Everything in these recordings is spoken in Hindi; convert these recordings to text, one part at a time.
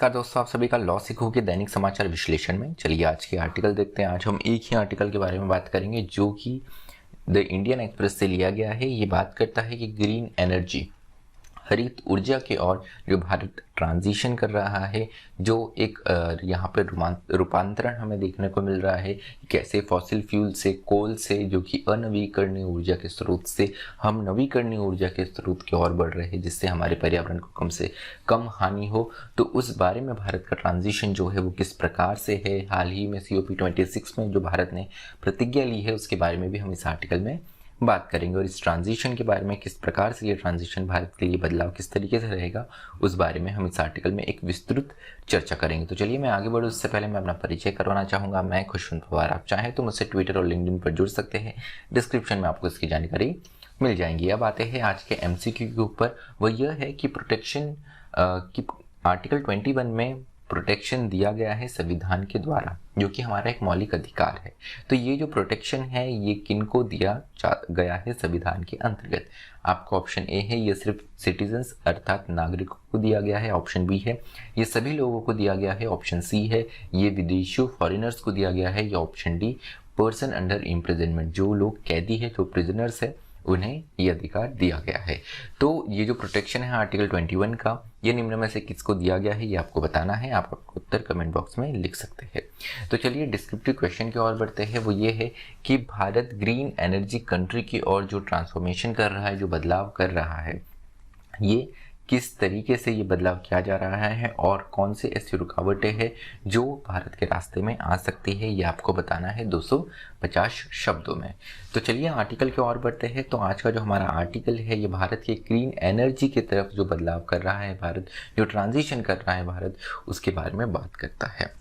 नमस्कार दोस्तों, आप सभी का लॉ सिखो के दैनिक समाचार विश्लेषण में। चलिए आज के आर्टिकल देखते हैं। आज हम एक ही आर्टिकल के बारे में बात करेंगे जो कि द इंडियन एक्सप्रेस से लिया गया है। ये बात करता है कि ग्रीन एनर्जी, हरित ऊर्जा की ओर जो भारत ट्रांजिशन कर रहा है, जो एक यहाँ पर रूपांतरण हमें देखने को मिल रहा है। कैसे फॉसिल फ्यूल से, कोल से, जो कि अनवीकरणीय ऊर्जा के स्रोत से हम नवीकरणीय ऊर्जा के स्रोत की ओर बढ़ रहे हैं, जिससे हमारे पर्यावरण को कम से कम हानि हो। तो उस बारे में भारत का ट्रांजिशन जो है वो किस प्रकार से है, हाल ही में COP26 में जो भारत ने प्रतिज्ञा ली है उसके बारे में भी हम इस आर्टिकल में बात करेंगे। और इस ट्रांजिशन के बारे में, किस प्रकार से ये ट्रांजिशन भारत के लिए बदलाव किस तरीके से रहेगा, उस बारे में हम इस आर्टिकल में एक विस्तृत चर्चा करेंगे। तो चलिए मैं आगे बढ़ूँ उससे पहले मैं अपना परिचय करवाना चाहूँगा। मैं खुशवंत पवार। आप चाहें तो मुझसे ट्विटर और लिंक्डइन पर जुड़ सकते हैं। डिस्क्रिप्शन में आपको इसकी जानकारी मिल जाएंगी। अब आते हैं आज के MCQ के ऊपर। वो यह है कि प्रोटेक्शन की आर्टिकल 21 में प्रोटेक्शन दिया गया है संविधान के द्वारा, जो कि हमारा एक मौलिक अधिकार है। तो ये जो प्रोटेक्शन है ये किनको दिया गया है संविधान के अंतर्गत? आपको ऑप्शन ए है, ये सिर्फ सिटीजन्स अर्थात नागरिकों को दिया गया है। ऑप्शन बी है, ये सभी लोगों को दिया गया है। ऑप्शन सी है, ये विदेशियों फॉरेनर्स को दिया गया है। या option D, person under imprisonment, जो लोग कैदी है, जो प्रिजनर्स है, उन्हें ये अधिकार दिया गया है। तो ये जो प्रोटेक्शन है आर्टिकल 21 का, ये निम्न में से किसको दिया गया है ये आपको बताना है। आप उत्तर कमेंट बॉक्स में लिख सकते हैं। तो चलिए डिस्क्रिप्टिव क्वेश्चन की ओर बढ़ते हैं। वो ये है कि भारत ग्रीन एनर्जी कंट्री की ओर जो ट्रांसफॉर्मेशन कर रहा है, जो बदलाव कर रहा है, ये किस तरीके से ये बदलाव किया जा रहा है और कौन से ऐसी रुकावटें हैं जो भारत के रास्ते में आ सकती है, ये आपको बताना है 250 शब्दों में। तो चलिए आर्टिकल की ओर बढ़ते हैं। तो आज का जो हमारा आर्टिकल है ये भारत के ग्रीन एनर्जी की तरफ जो बदलाव कर रहा है भारत, जो ट्रांजिशन कर रहा है भारत, उसके बारे में बात करता है।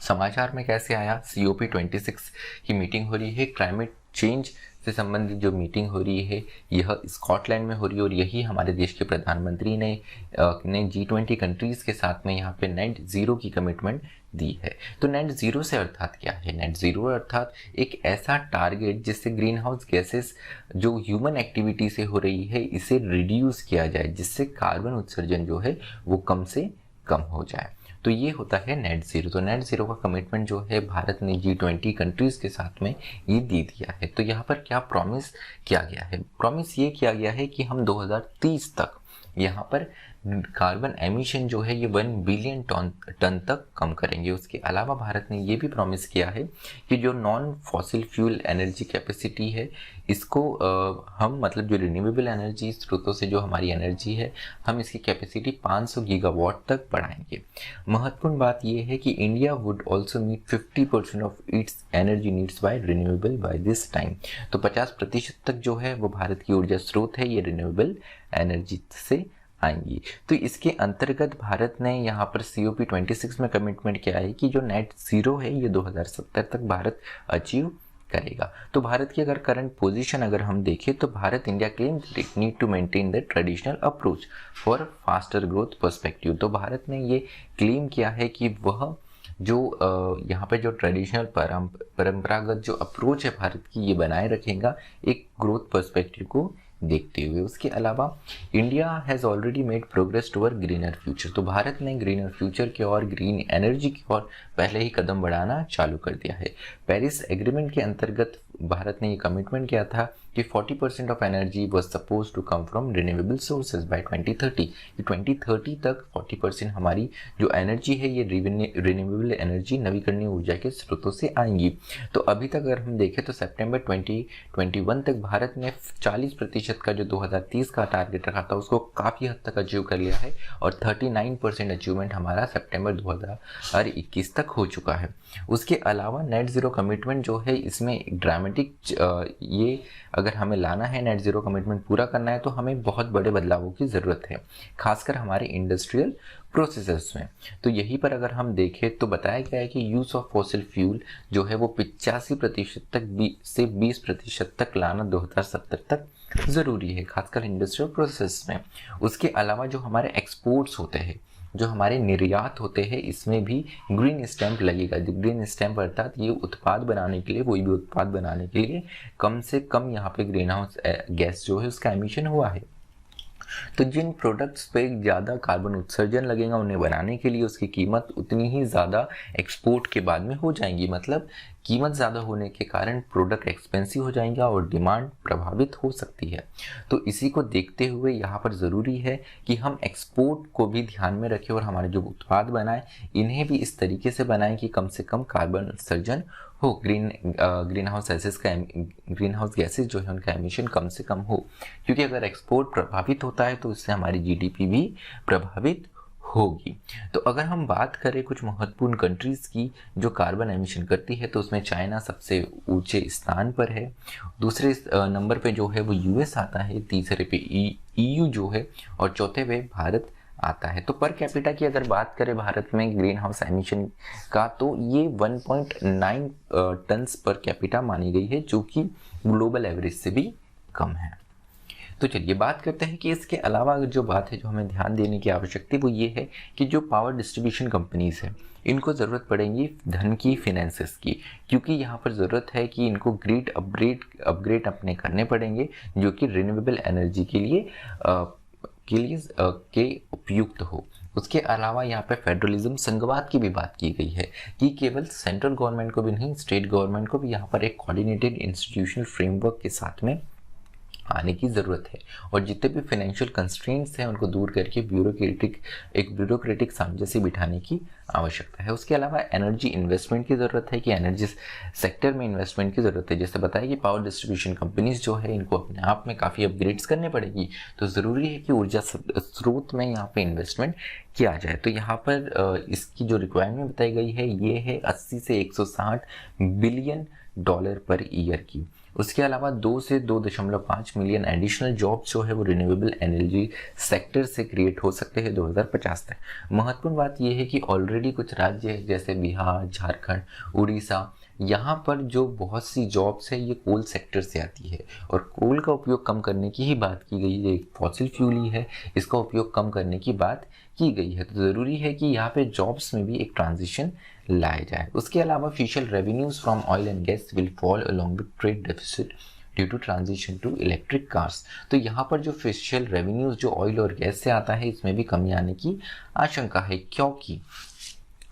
समाचार में कैसे आया? COP26 की मीटिंग हो रही है। क्लाइमेट चेंज से संबंधित जो मीटिंग हो रही है यह स्कॉटलैंड में हो रही है और यही हमारे देश के प्रधानमंत्री ने G20 कंट्रीज़ के साथ में यहाँ पे नेट ज़ीरो की कमिटमेंट दी है। तो नेट ज़ीरो से अर्थात क्या है? नेट ज़ीरो अर्थात एक ऐसा टारगेट जिससे ग्रीन हाउस गैसेस जो ह्यूमन एक्टिविटी से हो रही है इसे रिड्यूस किया जाए, जिससे कार्बन उत्सर्जन जो है वो कम से कम हो जाए। तो ये होता है नेट ज़ीरो। तो नेट ज़ीरो का कमिटमेंट जो है भारत ने G20 कंट्रीज़ के साथ में ये दे दिया है। तो यहाँ पर क्या प्रॉमिस किया गया है? प्रॉमिस ये किया गया है कि हम 2030 तक यहाँ पर कार्बन एमिशन जो है ये 1 बिलियन टन तक कम करेंगे। उसके अलावा भारत ने ये भी प्रॉमिस किया है कि जो non fossil fuel energy capacity है इसको हम मतलब जो रिन्यूएबल एनर्जी स्रोतों से जो हमारी एनर्जी है, हम इसकी कैपेसिटी 500 गीगावाट तक बढ़ाएंगे। महत्वपूर्ण बात ये है कि India would also meet 50% of its energy needs by renewable by this time. तो 50% तक जो है वो भारत की ऊर्जा स्रोत है ये रिन्यूएबल एनर्जी से आएंगी। तो इसके अंतर्गत भारत ने यहाँ पर COP26 में कमिटमेंट किया है कि जो नेट ज़ीरो है ये 2070 तक भारत अचीव करेगा। तो भारत की अगर करंट पोजीशन अगर हम देखें तो Bharat, India claims need to maintain the traditional approach for faster growth perspective. तो भारत ने ये क्लेम किया है कि वह जो यहाँ पे जो ट्रेडिशनल परंपरागत जो अप्रोच है भारत की ये बनाए रखेगा एक ग्रोथ पर्सपेक्टिव को देखते हुए। उसके अलावा India has already made progress toward greener future. तो भारत ने ग्रीनर फ्यूचर की ओर, ग्रीन एनर्जी की ओर पहले ही कदम बढ़ाना चालू कर दिया है। पेरिस एग्रीमेंट के अंतर्गत भारत ने ये कमिटमेंट किया था कि 40% of energy was suppose to come from renewable sources by 2030। 2030 तक 40% हमारी जो एनर्जी है ये रिन्यूएबल एनर्जी, नवीकरणीय ऊर्जा के स्रोतों से आएंगी। तो अभी तक अगर हम देखें तो सितंबर 2021 तक भारत ने 40% का जो 2030 का टारगेट रखा था उसको काफ़ी हद तक अचीव कर लिया है और 39% अचीवमेंट हमारा सितंबर 2021 तक हो चुका है। उसके अलावा नेट ज़ीरो कमिटमेंट जो है इसमें ड्रामेटिक ये अगर हमें लाना है, नेट ज़ीरो कमिटमेंट पूरा करना है तो हमें बहुत बड़े बदलावों की ज़रूरत है, खासकर हमारे इंडस्ट्रियल प्रोसेसेस में। तो यहीं पर अगर हम देखें तो बताया गया है कि यूज़ ऑफ फॉसिल फ्यूल जो है वो 85% तक से 20% तक लाना 2070 तक ज़रूरी है, खासकर इंडस्ट्रियल प्रोसेस में। उसके अलावा जो हमारे एक्सपोर्ट्स होते हैं, जो हमारे निर्यात होते हैं, इसमें भी ग्रीन स्टैंप लगेगा। ग्रीन स्टैंप अर्थात ये उत्पाद बनाने के लिए, कोई भी उत्पाद बनाने के लिए कम से कम यहाँ पे ग्रीन हाउस गैस जो है उसका एमिशन हुआ है। तो जिन प्रोडक्ट्स पे ज़्यादा कार्बन उत्सर्जन लगेगा उन्हें बनाने के लिए उसकी कीमत उतनी ही ज़्यादा एक्सपोर्ट के बाद में हो जाएंगी। मतलब कीमत ज़्यादा होने के कारण प्रोडक्ट एक्सपेंसिव हो जाएंगे और डिमांड प्रभावित हो सकती है। तो इसी को देखते हुए यहाँ पर ज़रूरी है कि हम एक्सपोर्ट को भी ध्यान में रखें और हमारे जो उत्पाद बनाएं इन्हें भी इस तरीके से बनाएं कि कम से कम कार्बन उत्सर्जन हो, ग्रीन हाउस गैसेस जो है उनका एमिशन कम से कम हो। क्योंकि अगर एक्सपोर्ट प्रभावित होता है तो उससे हमारी जीडीपी भी प्रभावित होगी। तो अगर हम बात करें कुछ महत्वपूर्ण कंट्रीज़ की जो कार्बन एमिशन करती है तो उसमें चाइना सबसे ऊंचे स्थान पर है, दूसरे नंबर पे जो है वो यूएस आता है, तीसरे पे ईयू जो है और चौथे पे भारत आता है। तो पर कैपिटा की अगर बात करें भारत में ग्रीन हाउस एमिशन का तो ये 1.9 टन्स पर कैपिटा मानी गई है जो कि ग्लोबल एवरेज से भी कम है। तो चलिए बात करते हैं कि इसके अलावा जो बात है जो हमें ध्यान देने की आवश्यकता है वो ये है कि जो पावर डिस्ट्रीब्यूशन कंपनीज है इनको ज़रूरत पड़ेगी धन की, फिनेंसेस की, क्योंकि यहाँ पर ज़रूरत है कि इनको ग्रिड अपग्रेड अपने करने पड़ेंगे जो कि रिन्यूएबल एनर्जी के उपयुक्त हो। उसके अलावा यहाँ पे फेडरलिज्म संघवाद की भी बात की गई है कि केवल सेंट्रल गवर्नमेंट को भी नहीं, स्टेट गवर्नमेंट को भी यहाँ पर एक कोऑर्डिनेटेड इंस्टीट्यूशनल फ्रेमवर्क के साथ में आने की ज़रूरत है और जितने भी फाइनेंशियल कंस्ट्रेंट्स हैं उनको दूर करके ब्यूरोक्रेटिक सामंजस्य बिठाने की आवश्यकता है। उसके अलावा एनर्जी इन्वेस्टमेंट की ज़रूरत है कि एनर्जी सेक्टर में इन्वेस्टमेंट की ज़रूरत है। जैसे बताया कि पावर डिस्ट्रीब्यूशन कंपनीज जो है इनको अपने आप में काफ़ी अपग्रेड्स करने पड़ेगी, तो ज़रूरी है कि ऊर्जा स्रोत में यहाँ पे इन्वेस्टमेंट किया जाए। तो यहाँ पर इसकी जो रिक्वायरमेंट बताई गई है ये है 80 से 160 बिलियन डॉलर पर ईयर की। उसके अलावा 2 से 2.5 मिलियन एडिशनल जॉब्स जो है वो रिन्यूएबल एनर्जी सेक्टर से क्रिएट हो सकते हैं 2050 तक। महत्वपूर्ण बात यह है कि ऑलरेडी कुछ राज्य जैसे बिहार, झारखंड, उड़ीसा, यहाँ पर जो बहुत सी जॉब्स है ये कोल सेक्टर से आती है और कोल का उपयोग कम करने की ही बात की गई है। एक फॉसिल फ्यूल ही है, इसका उपयोग कम करने की बात की गई है। तो ज़रूरी है कि यहाँ पे जॉब्स में भी एक ट्रांजिशन लाया जाए। उसके अलावा official revenues from oil and gas will fall along with trade deficit due to transition to electric cars. तो यहाँ पर जो ऑफिशियल रेवेन्यूज जो ऑयल और गैस से आता है इसमें भी कमी आने की आशंका है, क्योंकि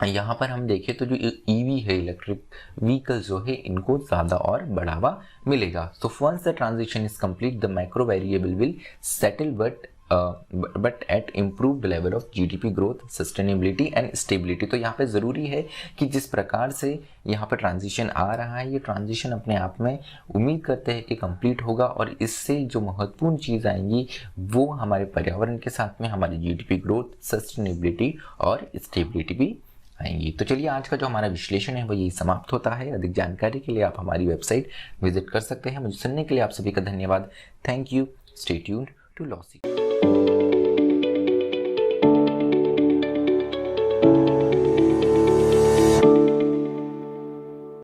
यहाँ पर हम देखें तो जो ईवी है, इलेक्ट्रिक व्हीकल्स जो है इनको ज़्यादा और बढ़ावा मिलेगा। So once the transition is complete the micro variable will settle but at improved level of GDP growth, sustainability and stability. तो यहाँ पे ज़रूरी है कि जिस प्रकार से यहाँ पर ट्रांजिशन आ रहा है ये ट्रांजिशन अपने आप में उम्मीद करते हैं कि कंप्लीट होगा और इससे जो महत्वपूर्ण चीज़ आएंगी वो हमारे पर्यावरण के साथ में हमारी जीडीपी ग्रोथ, सस्टेनेबिलिटी और स्टेबिलिटी भी आएंगी। तो चलिए आज का जो हमारा विश्लेषण है वो यही समाप्त होता है। अधिक जानकारी के लिए आप हमारी वेबसाइट विजिट कर सकते हैं। मुझे सुनने के लिए आप सभी का धन्यवाद। Thank you. Stay tuned to lossy.